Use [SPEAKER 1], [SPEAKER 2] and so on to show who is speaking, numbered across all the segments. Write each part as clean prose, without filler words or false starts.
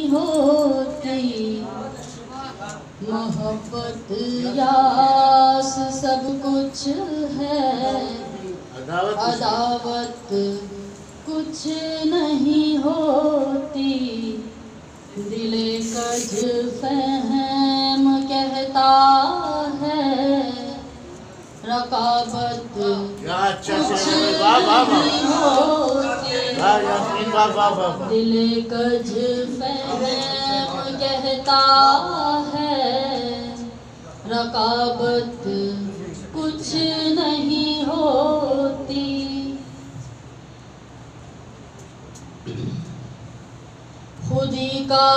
[SPEAKER 1] नहीं होती, मोहब्बत यास सब कुछ है, अदावत कुछ नहीं होती। दिले कज फहम कहता है, रकाबत कुछ नहीं होती। दिले कज फहम कहता है, रकाबत कुछ नहीं होती। खुदी का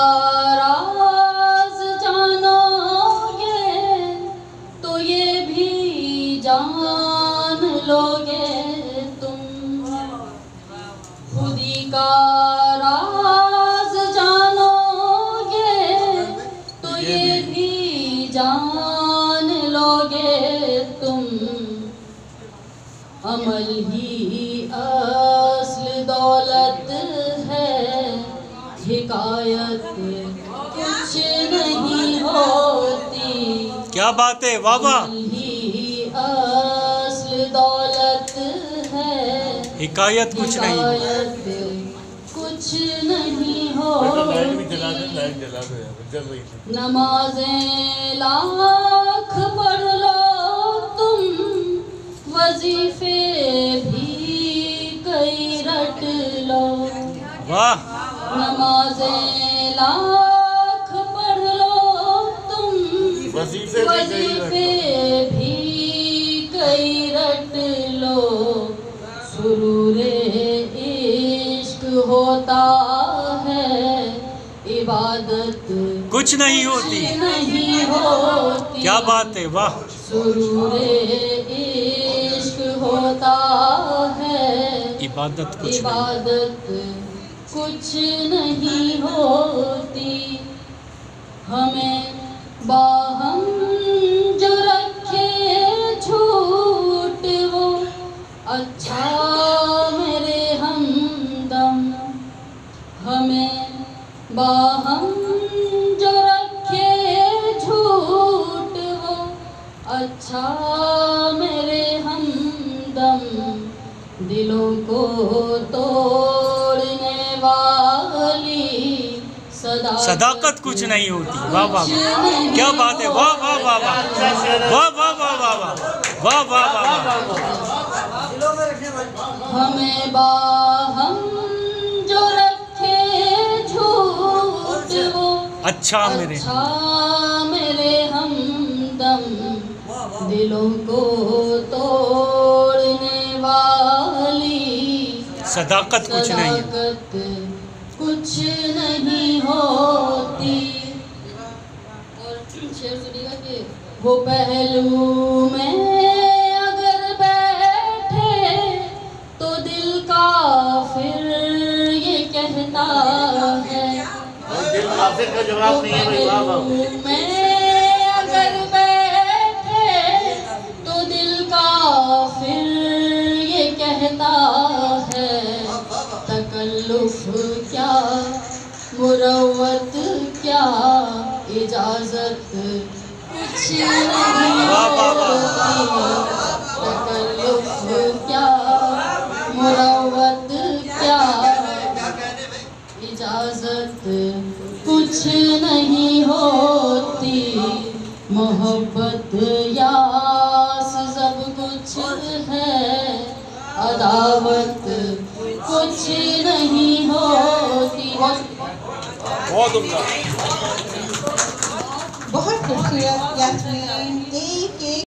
[SPEAKER 1] राज जानोगे तो ये भी जान लोगे तुम। खुदी का राज जानोगे तो ये भी जान लोगे तुम। अमल ही असल दौलत है, हिकायत कुछ नहीं होती।
[SPEAKER 2] क्या बात है, वाह वाह।
[SPEAKER 1] ही असल दौलत है,
[SPEAKER 2] हिकायत कुछ नहीं,
[SPEAKER 1] कुछ नहीं होती। नमाज़ें लाख पढ़ लो तुम, वजीफे भी कई रट लो।
[SPEAKER 2] वाह।
[SPEAKER 1] नमाज़ें लाख पढ़ लो तुम, वजीफे भी कई रट लो। सुरूरे इश्क होता है, इबादत
[SPEAKER 2] कुछ नहीं होती,
[SPEAKER 1] नहीं होती।
[SPEAKER 2] क्या बात है, वाह।
[SPEAKER 1] सुरूरे इश्क होता है,
[SPEAKER 2] इबादत
[SPEAKER 1] कुछ नहीं होती। हमें बाहम जो रखे झूठ वो अच्छा मेरे हमदम। हमें बाहम जो रखे झूठ वो अच्छा मेरे हमदम। दिलों को तोड़ने वाली
[SPEAKER 2] सदाकत कुछ नहीं होती। वाह वाह, क्या बात है, वाह वाह वाह वाह वाह वाह वाह वाह वाह वाह वाह।
[SPEAKER 1] हमें बाहम जो रखे झूठ वो
[SPEAKER 2] अच्छा
[SPEAKER 1] मेरे हमदम। दिलों को तोड़ने वाली
[SPEAKER 2] सदाकत कुछ नहीं है,
[SPEAKER 1] कुछ नहीं होती। और शेर सुनिएगा कि वो पहलू में अगर बैठे तो दिल का फिर ये कहता है।
[SPEAKER 3] दिल काफिर का जवाब नहीं है भाई, वाह वाह।
[SPEAKER 1] मैं अगर बैठे तो दिल का फिर ये कहता है, तकल्लुफ क्या मुरव्वत क्या इजाजत कुछ नहीं होती। तकल्लुफ क्या मुरव्वत क्या इजाजत कुछ नहीं होती। मोहब्बत यास सब कुछ है, अदावत कुछ नहीं होती।
[SPEAKER 4] बहुत खूबसूरत यास्मीन।